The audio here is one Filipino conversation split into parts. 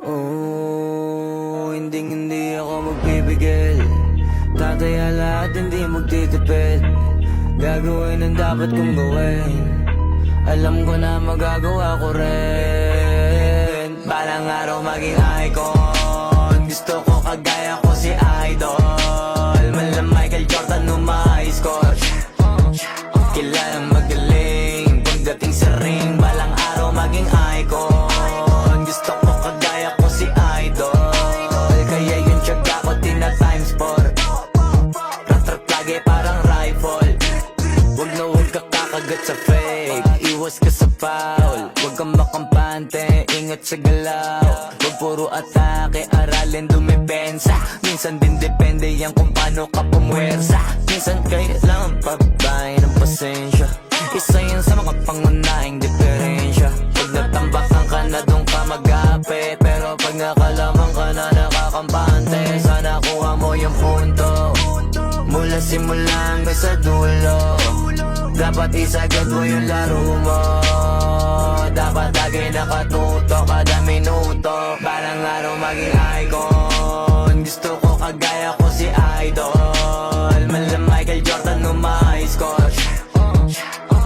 Oh, hindi ako magpipigil. Tataya lahat, hindi magtitipid. Gagawin ang dapat kong gawin. Alam ko na magagawa ko rin. Balang araw maging icon. Gusto ko kagaya ko si Idol. Mala Michael Jordan nung ma-high score. Kilalang magaling pagdating sa ring. Balang araw maging icon. Gusto ko kagaya ko si Idol. Kaya yung tiyaga ko tina-times 4. Rat-rat lagi parang rifle. Huwag na huwag ka kakagat sa fake. Iwas ka sa foul. Huwag kang makampante, ingat sa galaw. Huwag puro atake, aralin dumipensa. Minsan din depende yan kung paano ka pumwersa. Minsan kailangan pabahay ng pasensya. Isa yan sa mga pangunahing diferensya. Pag natambakan ka na doon ka mag-apit. Pero pag nakalaman ka na nakakampante, sana kuha mo yung punto. Mula simula hanggang sa dulo. Dapat isagad mo yung laro mo. Dapat lagi nakatuto kada minuto. Balang araw maging icon. Gusto ko kagaya ko si Idol. Mala Michael Jordan nung ma-high score.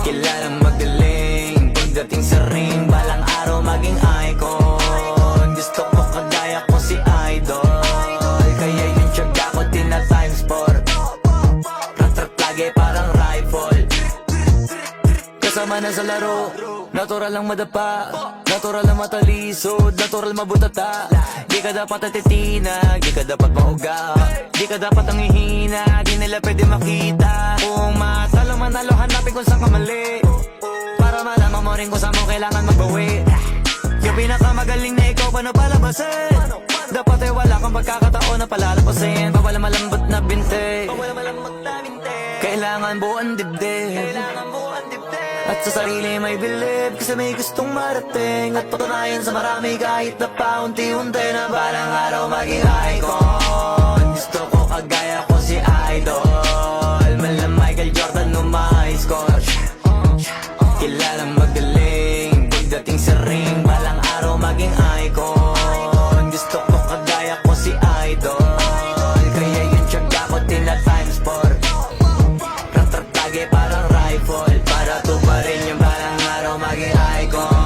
Kilalang magaling pagdating sa ring. Balang araw maging icon. Gusto ko kagaya ko si Idol. Kaya yung tiyaga ko tina-times 4. Rat-rat lagi parang rifle. Kasama na sa laro, natural lang madapa, natural lang matalisod, natural mabutata. Di ka dapat atitina, di ka dapat mauga, di ka dapat ang ihina, di nila pwede makita. Kung matalo manalo, hanapin kung saan ka mali, para malaman mo rin kung saan mo kailangan magbawi. Yung pinakamagaling na ikaw, paano palabasin? Dapat ay wala kang pagkakataon na palalapasin. Bawal malambot na binte, kailangan buuan dibdib. At sa sarili may bilib, kasi may gustong marating. At patunayan sa marami kahit na paunti-unti na balang araw maging icon. Gusto ko kagaya ko si Idol. Mala Michael Jordan nung ma-high score. Kilalang magaling pagdating sa ring. Balang araw maging icon. Gusto ko kagaya ko si Idol. Kaya yung tiyaga ko tina-times 4. Rat-rat lagi parang rifle. Para tuparin yung balang araw maging icon.